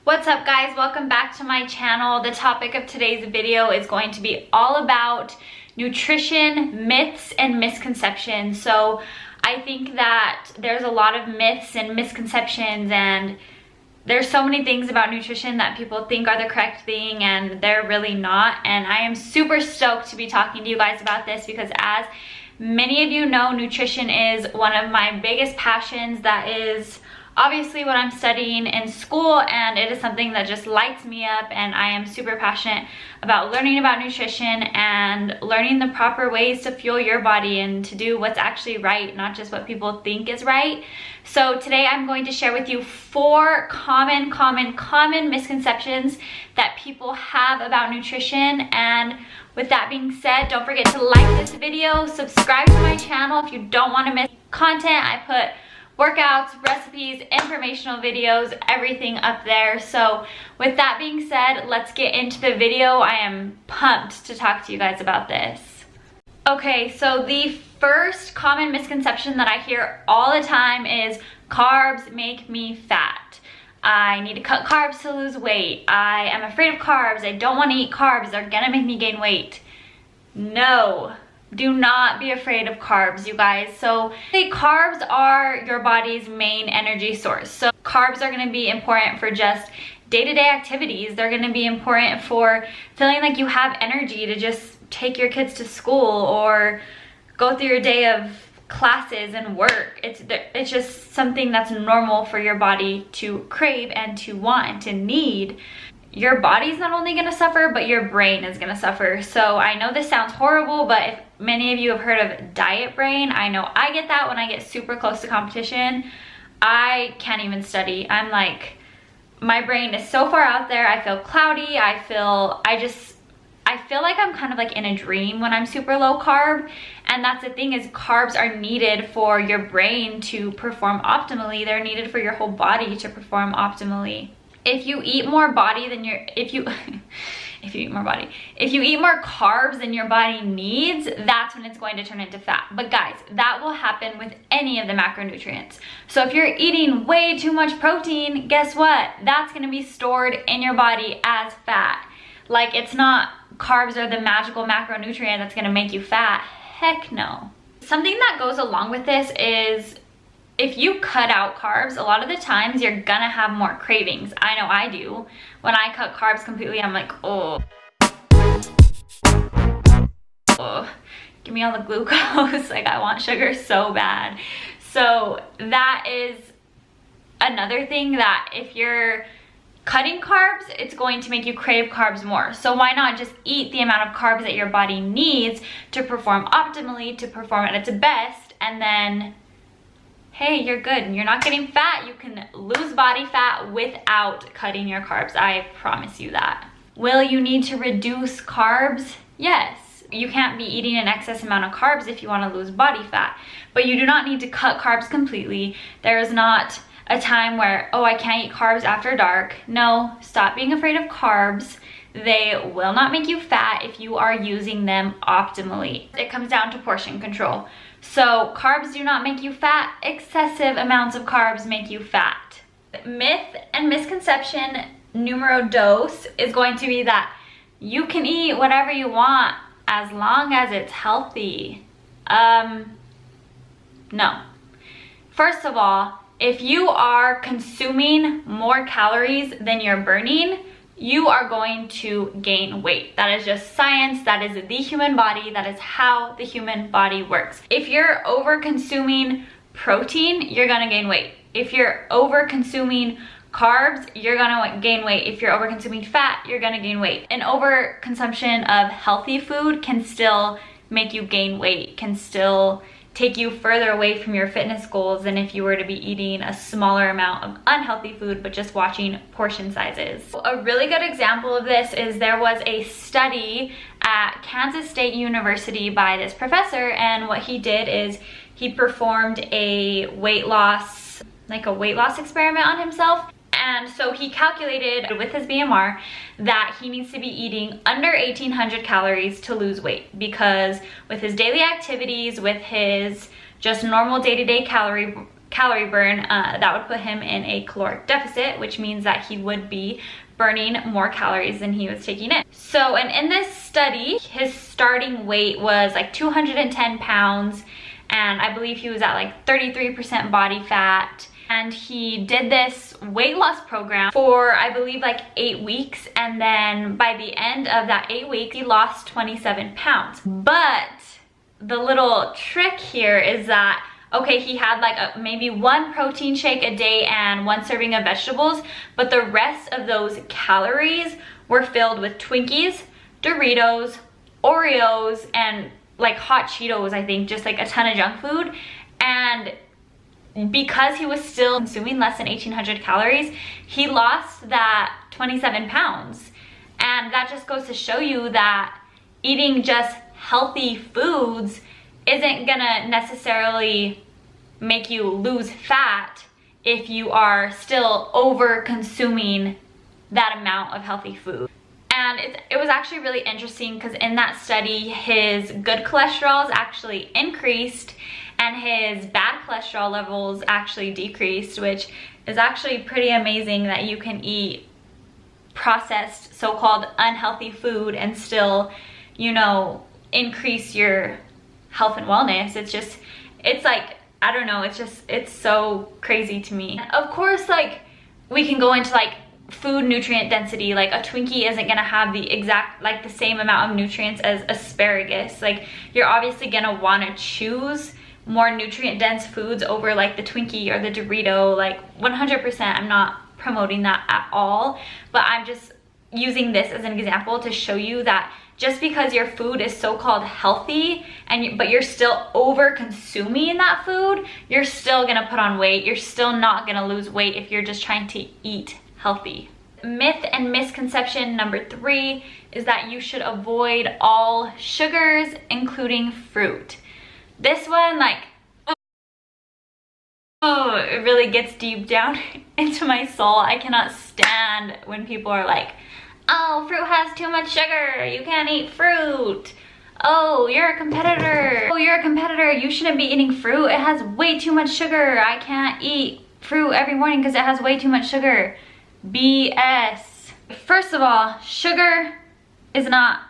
What's up guys, welcome back to my channel. The topic of today's video is going to be all about nutrition, myths, and misconceptions. So I think that there's a lot of myths and misconceptions, and there's so many things about nutrition that people think are the correct thing and they're really not. And I am super stoked to be talking to you guys about this because, as many of you know, nutrition is one of my biggest passions. That is obviously what I'm studying in school, and it is something that just lights me up, and I am super passionate about learning about nutrition and learning the proper ways to fuel your body and to do what's actually right, not just what people think is right. So today I'm going to share with you 4 common misconceptions that people have about nutrition. And with that being said, don't forget to like this video, subscribe to my channel if you don't want to miss content. I put workouts, recipes, informational videos, everything up there. So with that being said, let's get into the video. I am pumped to talk to you guys about this. Okay, so the first common misconception that I hear all the time is carbs make me fat. I need to cut carbs to lose weight. I am afraid of carbs. I don't want to eat carbs. They're gonna make me gain weight. No. Do not be afraid of carbs, you guys. So carbs are your body's main energy source. So carbs are going to be important for just day-to-day activities. They're going to be important for feeling like you have energy to just take your kids to school or go through your day of classes and work. It's just something that's normal for your body to crave and to want and to need. Your body's not only gonna suffer, but your brain is gonna suffer. So I know this sounds horrible, but if many of you have heard of diet brain, I know I get that when I get super close to competition. I can't even study. I'm like, my brain is so far out there. I feel cloudy. I feel like I'm kind of like in a dream when I'm super low carb. And that's the thing, is carbs are needed for your brain to perform optimally. They're needed for your whole body to perform optimally. If you eat more body than if you eat more carbs than your body needs, that's when it's going to turn into fat. But guys, that will happen with any of the macronutrients. So if you're eating way too much protein, guess what? That's going to be stored in your body as fat. Like, it's not carbs are the magical macronutrient that's going to make you fat. Heck no. Something that goes along with this is, if you cut out carbs, a lot of the times you're gonna have more cravings. I know I do. When I cut carbs completely, I'm like, oh, give me all the glucose. Like, I want sugar so bad. So that is another thing, that if you're cutting carbs, it's going to make you crave carbs more. So why not just eat the amount of carbs that your body needs to perform optimally, to perform at its best, and then hey, you're good and you're not getting fat. You can lose body fat without cutting your carbs. I promise you that. Will you need to reduce carbs? Yes. You can't be eating an excess amount of carbs if you want to lose body fat, but you do not need to cut carbs completely. There is not a time where, oh, I can't eat carbs after dark. No, stop being afraid of carbs. They will not make you fat if you are using them optimally. It comes down to portion control. So carbs do not make you fat. Excessive amounts of carbs make you fat. Myth and misconception numero dos is going to be that you can eat whatever you want as long as it's healthy. No. First of all, if you are consuming more calories than you're burning, you are going to gain weight. That is just science. That is the human body. That is how the human body works. If you're over consuming protein, you're gonna gain weight. If you're over consuming carbs, you're gonna gain weight. If you're over consuming fat, you're gonna gain weight. An over consumption of healthy food can still make you gain weight, can still take you further away from your fitness goals than if you were to be eating a smaller amount of unhealthy food but just watching portion sizes. A really good example of this is, there was a study at Kansas State University by this professor, and what he did is he performed a weight loss experiment on himself. And so he calculated with his BMR that he needs to be eating under 1,800 calories to lose weight, because with his daily activities, with his just normal day-to-day calorie calorie burn, that would put him in a caloric deficit, which means that he would be burning more calories than he was taking in. So, and in this study, his starting weight was like 210 pounds, and I believe he was at like 33% body fat. And he did this weight loss program for, I believe, like 8 weeks. And then by the end of that 8 weeks, he lost 27 pounds. But the little trick here is that, okay, he had like maybe 1 protein shake a day and 1 serving of vegetables, but the rest of those calories were filled with Twinkies, Doritos, Oreos, and like hot Cheetos, I think, just like a ton of junk food. And because he was still consuming less than 1,800 calories, he lost that 27 pounds. And that just goes to show you that eating just healthy foods isn't gonna necessarily make you lose fat if you are still over consuming that amount of healthy food. And it was actually really interesting because in that study, his good cholesterols actually increased and his bad cholesterol levels actually decreased, which is actually pretty amazing that you can eat processed, so-called unhealthy food and still, you know, increase your health and wellness. It's like, I don't know, it's so crazy to me. Of course, like, we can go into like food nutrient density. Like a Twinkie isn't gonna have the exact, like the same amount of nutrients as asparagus. Like, you're obviously gonna wanna choose more nutrient dense foods over like the Twinkie or the Dorito. Like 100%, I'm not promoting that at all, but I'm just using this as an example to show you that just because your food is so-called healthy but you're still over consuming that food, you're still gonna put on weight. You're still not gonna lose weight if you're just trying to eat healthy. Myth and misconception number 3 is that you should avoid all sugars, including fruit. This one, like, oh, it really gets deep down into my soul. I cannot stand when people are like, oh, fruit has too much sugar, you can't eat fruit. Oh, you're a competitor. Oh, you're a competitor, you shouldn't be eating fruit. It has way too much sugar. I can't eat fruit every morning because it has way too much sugar. BS. First of all, sugar is not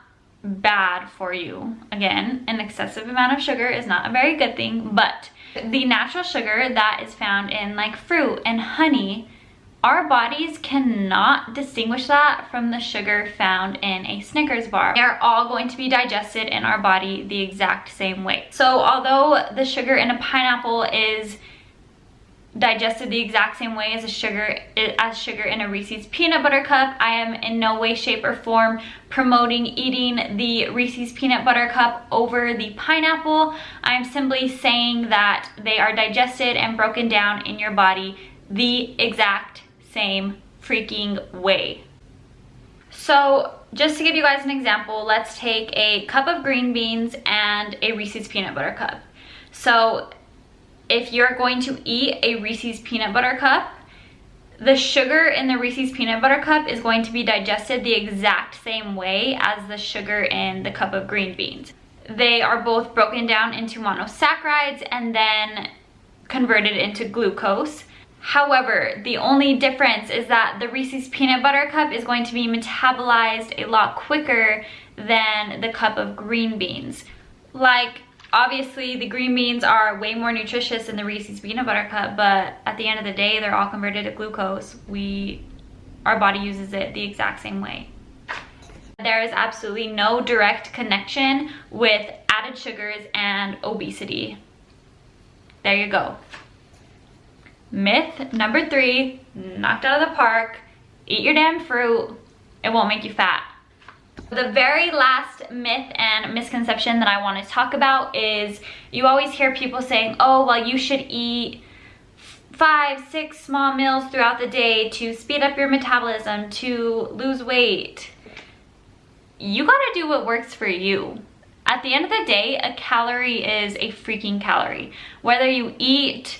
bad for you. Again, an excessive amount of sugar is not a very good thing, but the natural sugar that is found in like fruit and honey, our bodies cannot distinguish that from the sugar found in a Snickers bar. They are all going to be digested in our body the exact same way. So although the sugar in a pineapple is digested the exact same way as sugar in a Reese's peanut butter cup, I am in no way, shape, or form promoting eating the Reese's peanut butter cup over the pineapple. I'm simply saying that they are digested and broken down in your body the exact same freaking way. So just to give you guys an example, let's take a cup of green beans and a Reese's peanut butter cup. So if you're going to eat a Reese's peanut butter cup, the sugar in the Reese's peanut butter cup is going to be digested the exact same way as the sugar in the cup of green beans. They are both broken down into monosaccharides and then converted into glucose. However, the only difference is that the Reese's peanut butter cup is going to be metabolized a lot quicker than the cup of green beans. Like, obviously, the green beans are way more nutritious than the Reese's peanut butter cup, but at the end of the day, they're all converted to glucose. Our body uses it the exact same way. There is absolutely no direct connection with added sugars and obesity. There you go. Myth number 3, knocked out of the park. Eat your damn fruit. It won't make you fat. The very last myth and misconception that I want to talk about is you always hear people saying, oh, well, you should eat 5-6 small meals throughout the day to speed up your metabolism, to lose weight. You gotta do what works for you. At the end of the day, a calorie is a freaking calorie. Whether you eat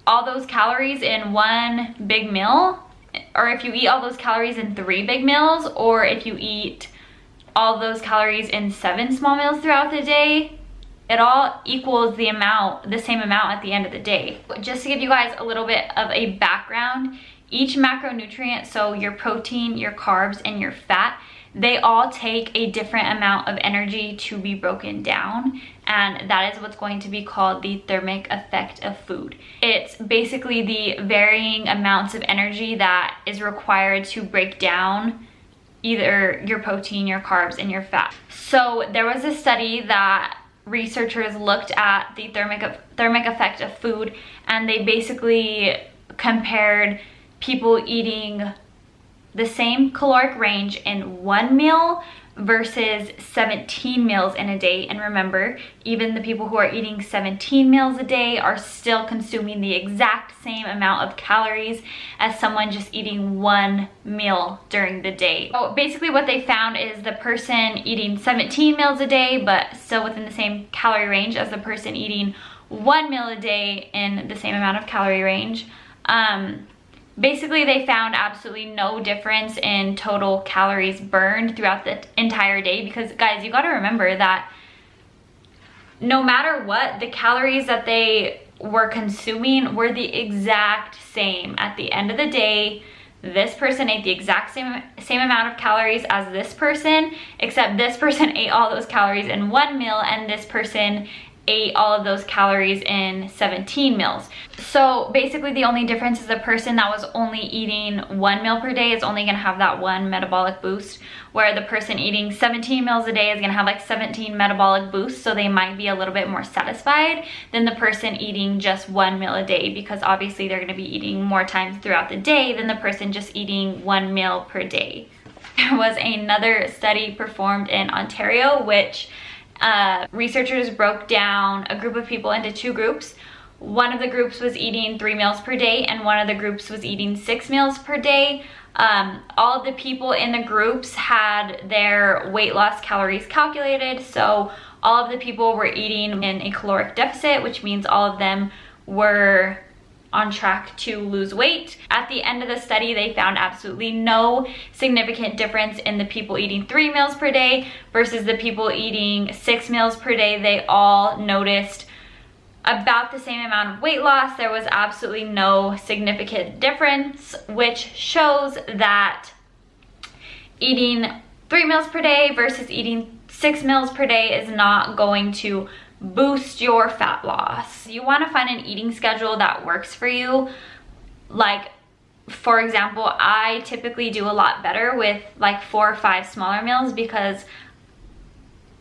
all those calories in one big meal, or if you eat all those calories in 3 big meals, or if you eat all those calories in 7 small meals throughout the day, it all equals the same amount at the end of the day. Just to give you guys a little bit of a background, each macronutrient, so your protein, your carbs, and your fat, they all take a different amount of energy to be broken down, and that is what's going to be called the thermic effect of food. It's basically the varying amounts of energy that is required to break down either your protein, your carbs, and your fat. So there was a study that researchers looked at the thermic effect of food, and they basically compared people eating the same caloric range in one meal versus 17 meals in a day. And remember, even the people who are eating 17 meals a day are still consuming the exact same amount of calories as someone just eating one meal during the day. So basically what they found is the person eating 17 meals a day but still within the same calorie range as the person eating one meal a day in the same amount of calorie range. Basically, they found absolutely no difference in total calories burned throughout the entire day, because guys, you got to remember that no matter what, the calories that they were consuming were the exact same. At the end of the day, this person ate the exact same amount of calories as this person, except this person ate all those calories in one meal and this person ate all of those calories in 17 meals. So basically the only difference is the person that was only eating one meal per day is only gonna have that one metabolic boost, where the person eating 17 meals a day is gonna have like 17 metabolic boosts, so they might be a little bit more satisfied than the person eating just one meal a day, because obviously they're gonna be eating more times throughout the day than the person just eating one meal per day. There was another study performed in Ontario, which researchers broke down a group of people into two groups. One of the groups was eating 3 meals per day and one of the groups was eating 6 meals per day. All of the people in the groups had their weight loss calories calculated, so all of the people were eating in a caloric deficit, which means all of them were on track to lose weight. At the end of the study, they found absolutely no significant difference in the people eating 3 meals per day versus the people eating 6 meals per day. They all noticed about the same amount of weight loss. There was absolutely no significant difference, which shows that eating 3 meals per day versus eating 6 meals per day is not going to boost your fat loss. You want to find an eating schedule that works for you. Like, for example, I typically do a lot better with like 4 or 5 smaller meals, because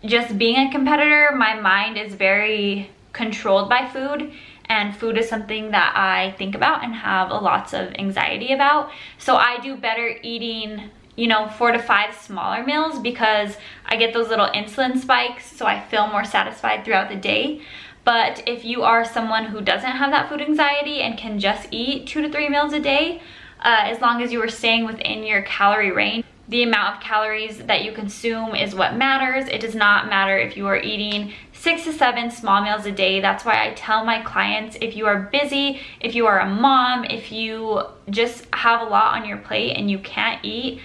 just being a competitor, my mind is very controlled by food, and food is something that I think about and have lots of anxiety about. So I do better eating, you know, 4 to 5 smaller meals, because I get those little insulin spikes, so I feel more satisfied throughout the day. But if you are someone who doesn't have that food anxiety and can just eat 2 to 3 meals a day, as long as you are staying within your calorie range, the amount of calories that you consume is what matters. It does not matter if you are eating 6 to 7 small meals a day. That's why I tell my clients, if you are busy, if you are a mom, if you just have a lot on your plate and you can't eat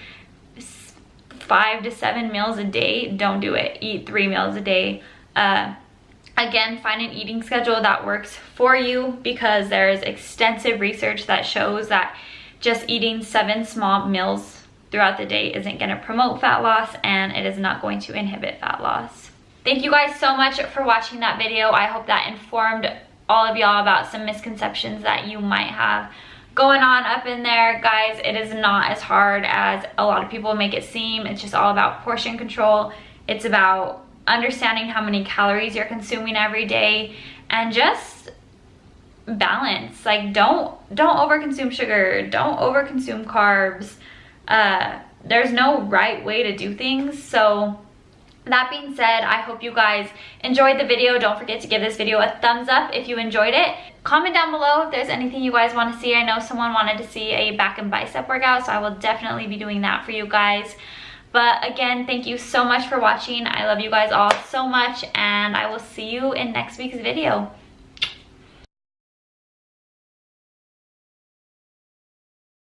5 to 7 meals a day, don't do it. Eat 3 meals a day. Again, find an eating schedule that works for you, because there is extensive research that shows that just eating 7 small meals throughout the day isn't going to promote fat loss, and it is not going to inhibit fat loss. Thank you guys so much for watching that video. I hope that informed all of y'all about some misconceptions that you might have going on up in there. Guys, it is not as hard as a lot of people make it seem. It's just all about portion control. It's about understanding how many calories you're consuming every day, and just balance. Like, don't overconsume sugar, don't overconsume carbs. There's no right way to do things. So that being said, I hope you guys enjoyed the video. Don't forget to give this video a thumbs up if you enjoyed it. Comment down below if there's anything you guys want to see. I know someone wanted to see a back and bicep workout, so I will definitely be doing that for you guys. But again, thank you so much for watching. I love you guys all so much, and I will see you in next week's video.